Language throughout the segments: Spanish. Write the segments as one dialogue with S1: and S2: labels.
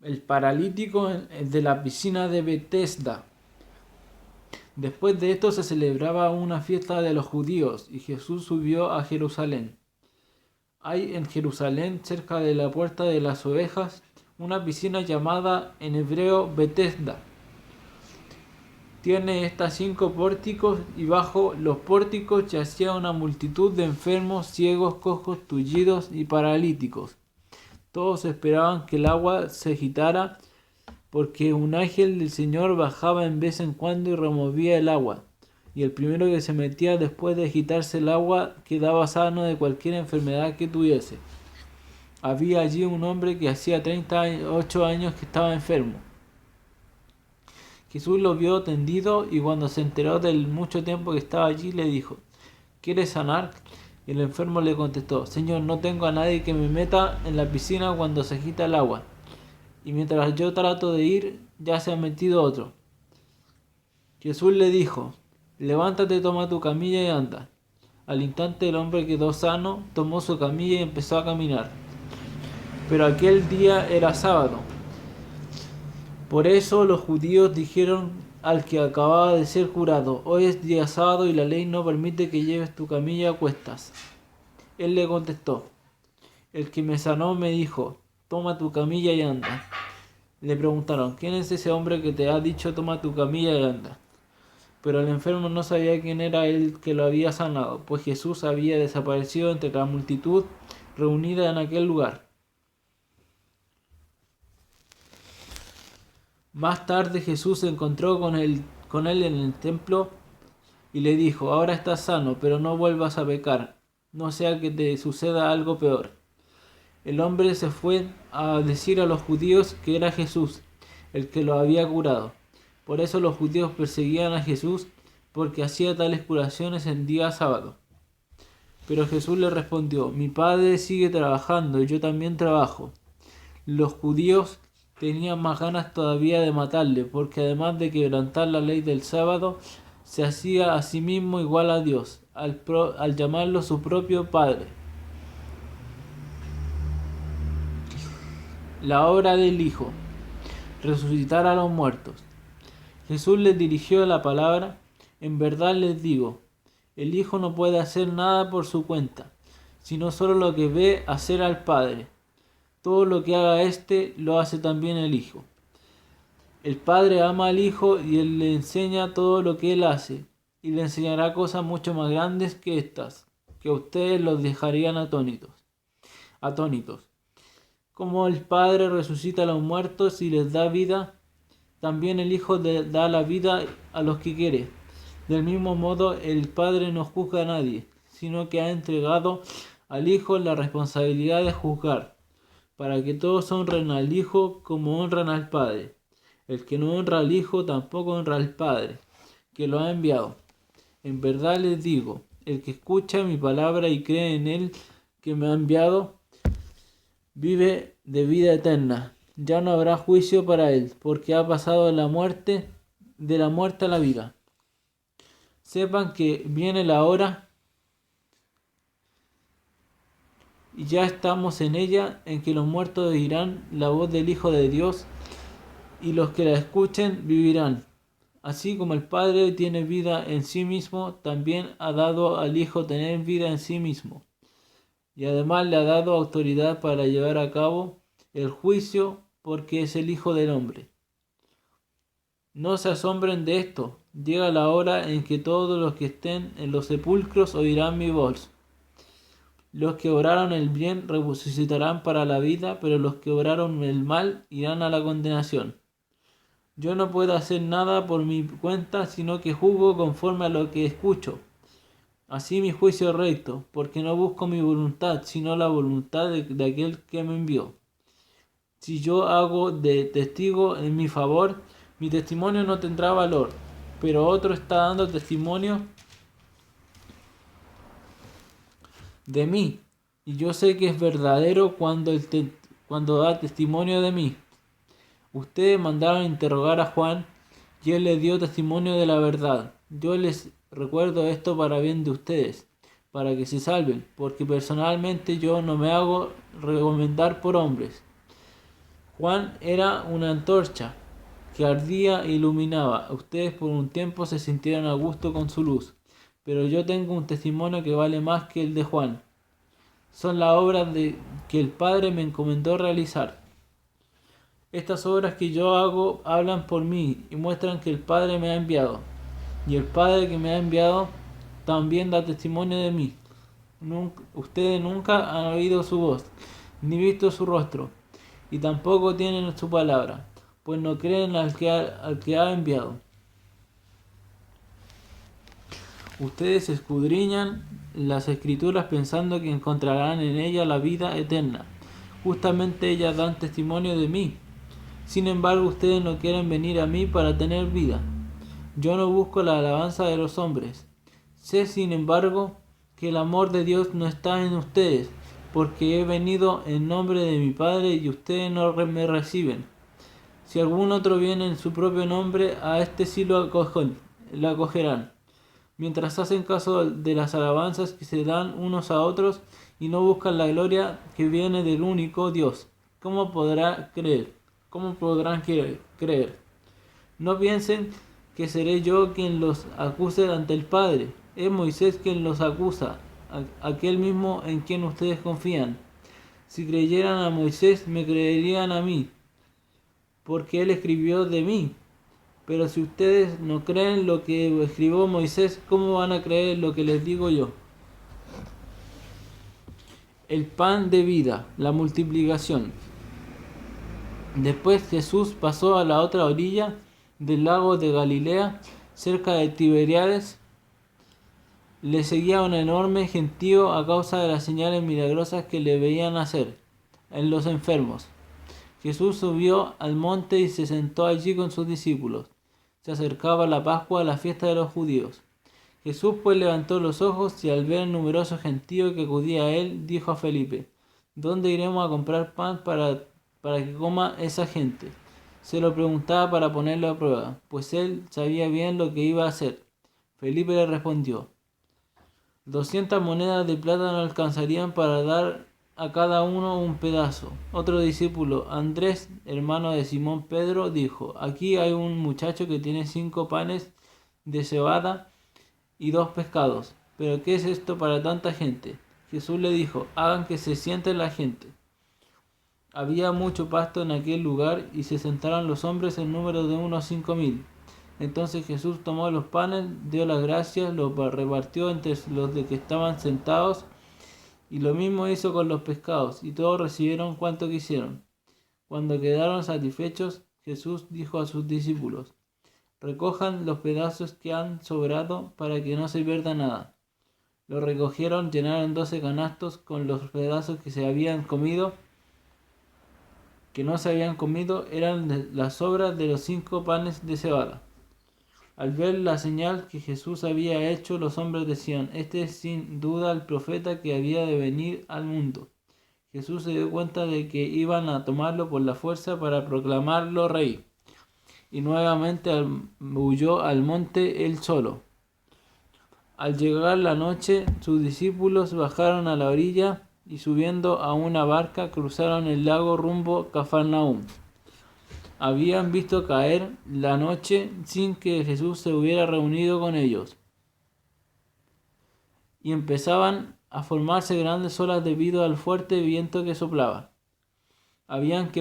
S1: el paralítico de la piscina de Betesda. Después de esto se celebraba una fiesta de los judíos y Jesús subió a Jerusalén. Hay en Jerusalén, cerca de la puerta de las ovejas, una piscina llamada en hebreo Betesda. Tiene estas 5 pórticos y bajo los pórticos yacía una multitud de enfermos, ciegos, cojos, tullidos y paralíticos. Todos esperaban que el agua se agitara, porque un ángel del Señor bajaba en vez en cuando y removía el agua. Y el primero que se metía después de agitarse el agua quedaba sano de cualquier enfermedad que tuviese. Había allí un hombre que hacía 38 años que estaba enfermo. Jesús lo vio tendido y cuando se enteró del mucho tiempo que estaba allí le dijo: ¿Quieres sanar? Y el enfermo le contestó: Señor, no tengo a nadie que me meta en la piscina cuando se agita el agua, y mientras yo trato de ir, ya se ha metido otro. Jesús le dijo: Levántate, toma tu camilla y anda. Al instante el hombre quedó sano, tomó su camilla y empezó a caminar. Pero aquel día era sábado. Por eso los judíos dijeron al que acababa de ser curado: Hoy es día sábado y la ley no permite que lleves tu camilla a cuestas. Él le contestó: El que me sanó me dijo: Toma tu camilla y anda. Le preguntaron: ¿Quién es ese hombre que te ha dicho toma tu camilla y anda? Pero el enfermo no sabía quién era el que lo había sanado, pues Jesús había desaparecido entre la multitud reunida en aquel lugar. Más tarde Jesús se encontró con él en el templo y le dijo: Ahora estás sano, pero no vuelvas a pecar, no sea que te suceda algo peor. El hombre se fue a decir a los judíos que era Jesús el que lo había curado. Por eso los judíos perseguían a Jesús, porque hacía tales curaciones en día sábado. Pero Jesús le respondió: Mi Padre sigue trabajando y yo también trabajo. Los judíos tenían más ganas todavía de matarle, porque además de quebrantar la ley del sábado, se hacía a sí mismo igual a Dios, al llamarlo su propio Padre. La obra del Hijo: resucitar a los muertos. Jesús les dirigió la palabra: En verdad les digo, el Hijo no puede hacer nada por su cuenta, sino solo lo que ve hacer al Padre. Todo lo que haga éste, lo hace también el Hijo. El Padre ama al Hijo y Él le enseña todo lo que Él hace, y le enseñará cosas mucho más grandes que estas, que a ustedes los dejarían atónitos. Como el Padre resucita a los muertos y les da vida, también el Hijo da la vida a los que quiere. Del mismo modo, el Padre no juzga a nadie, sino que ha entregado al Hijo la responsabilidad de juzgar, para que todos honren al Hijo como honran al Padre. El que no honra al Hijo tampoco honra al Padre, que lo ha enviado. En verdad les digo, el que escucha mi palabra y cree en Él que me ha enviado, vive de vida eterna. Ya no habrá juicio para él, porque ha pasado de la muerte a la vida. Sepan que viene la hora, y ya estamos en ella, en que los muertos oirán la voz del Hijo de Dios, y los que la escuchen vivirán. Así como el Padre tiene vida en sí mismo, también ha dado al Hijo tener vida en sí mismo. Y además le ha dado autoridad para llevar a cabo el juicio, porque es el Hijo del Hombre. No se asombren de esto, llega la hora en que todos los que estén en los sepulcros oirán mi voz. Los que obraron el bien resucitarán para la vida, pero los que obraron el mal irán a la condenación. Yo no puedo hacer nada por mi cuenta, sino que juzgo conforme a lo que escucho. Así mi juicio es recto, porque no busco mi voluntad, sino la voluntad de aquel que me envió. Si yo hago de testigo en mi favor, mi testimonio no tendrá valor, pero otro está dando testimonio de mí, y yo sé que es verdadero cuando da testimonio de mí. Ustedes mandaron interrogar a Juan, y él les dio testimonio de la verdad. Yo les recuerdo esto para bien de ustedes, para que se salven, porque personalmente yo no me hago recomendar por hombres. Juan era una antorcha que ardía e iluminaba. Ustedes por un tiempo se sintieron a gusto con su luz, pero yo tengo un testimonio que vale más que el de Juan. Son las obras que el Padre me encomendó realizar. Estas obras que yo hago hablan por mí y muestran que el Padre me ha enviado. Y el Padre que me ha enviado también da testimonio de mí. Ustedes nunca han oído su voz, ni visto su rostro, y tampoco tienen su palabra, pues no creen al que ha enviado. Ustedes escudriñan las Escrituras pensando que encontrarán en ellas la vida eterna. Justamente ellas dan testimonio de mí. Sin embargo, ustedes no quieren venir a mí para tener vida. Yo no busco la alabanza de los hombres. Sé, sin embargo, que el amor de Dios no está en ustedes, porque he venido en nombre de mi Padre y ustedes no me reciben. Si algún otro viene en su propio nombre, a este sí lo acogerán. Mientras hacen caso de las alabanzas que se dan unos a otros y no buscan la gloria que viene del único Dios, ¿cómo podrán creer? No piensen que seré yo quien los acuse ante el Padre. Es Moisés quien los acusa, aquel mismo en quien ustedes confían. Si creyeran a Moisés, me creerían a mí, porque él escribió de mí. Pero si ustedes no creen lo que escribió Moisés, ¿cómo van a creer lo que les digo yo? El pan de vida, la multiplicación. Después Jesús pasó a la otra orilla del lago de Galilea, cerca de Tiberíades. Le seguía un enorme gentío a causa de las señales milagrosas que le veían hacer en los enfermos. Jesús subió al monte y se sentó allí con sus discípulos. Se acercaba la Pascua, la fiesta de los judíos. Jesús pues levantó los ojos y al ver el numeroso gentío que acudía a él, dijo a Felipe: ¿Dónde iremos a comprar pan para que coma esa gente? Se lo preguntaba para ponerlo a prueba, pues él sabía bien lo que iba a hacer. Felipe le respondió: 200 monedas de plata no alcanzarían para dar a cada uno un pedazo. Otro discípulo, Andrés, hermano de Simón Pedro, dijo: Aquí hay un muchacho que tiene 5 panes de cebada y 2 pescados. ¿Pero qué es esto para tanta gente? Jesús le dijo: Hagan que se siente la gente. Había mucho pasto en aquel lugar y se sentaron los hombres en número de unos 5.000. Entonces Jesús tomó los panes, dio las gracias, los repartió entre los de que estaban sentados, y lo mismo hizo con los pescados, y todos recibieron cuanto quisieron. Cuando quedaron satisfechos, Jesús dijo a sus discípulos: Recojan los pedazos que han sobrado para que no se pierda nada. Lo recogieron, llenaron 12 canastos con los pedazos que no se habían comido, eran las sobras de los 5 panes de cebada. Al ver la señal que Jesús había hecho, los hombres decían: Este es sin duda el profeta que había de venir al mundo. Jesús se dio cuenta de que iban a tomarlo por la fuerza para proclamarlo rey, y nuevamente huyó al monte él solo. Al llegar la noche, sus discípulos bajaron a la orilla y subiendo a una barca cruzaron el lago rumbo a Cafarnaúm. Habían visto caer la noche sin que Jesús se hubiera reunido con ellos, y empezaban a formarse grandes olas debido al fuerte viento que soplaba. Habían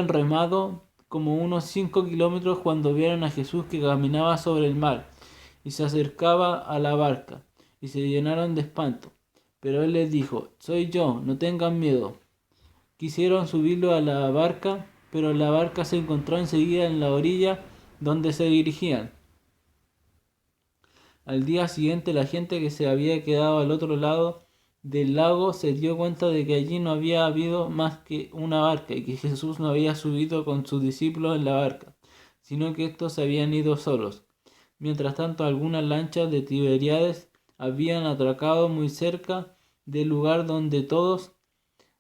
S1: remado como unos 5 kilómetros cuando vieron a Jesús que caminaba sobre el mar y se acercaba a la barca, y se llenaron de espanto. Pero él les dijo: Soy yo, no tengan miedo. Quisieron subirlo a la barca, pero la barca se encontró enseguida en la orilla donde se dirigían. Al día siguiente, la gente que se había quedado al otro lado del lago se dio cuenta de que allí no había habido más que una barca y que Jesús no había subido con sus discípulos en la barca, sino que estos se habían ido solos. Mientras tanto, algunas lanchas de Tiberíades habían atracado muy cerca del lugar donde todos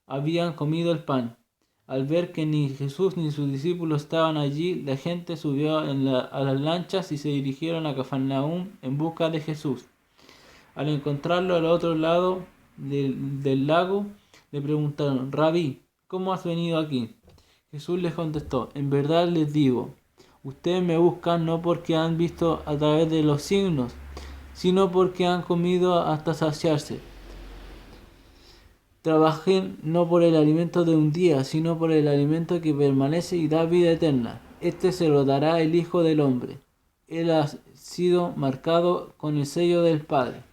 S1: habían comido el pan. Al ver que ni Jesús ni sus discípulos estaban allí, la gente subió a las lanchas y se dirigieron a Cafarnaúm en busca de Jesús. Al encontrarlo al otro lado del lago, le preguntaron: Rabí, ¿cómo has venido aquí? Jesús les contestó: en verdad les digo, ustedes me buscan no porque han visto a través de los signos, sino porque han comido hasta saciarse. Trabajen no por el alimento de un día, sino por el alimento que permanece y da vida eterna. Este se lo dará el Hijo del Hombre. Él ha sido marcado con el sello del Padre.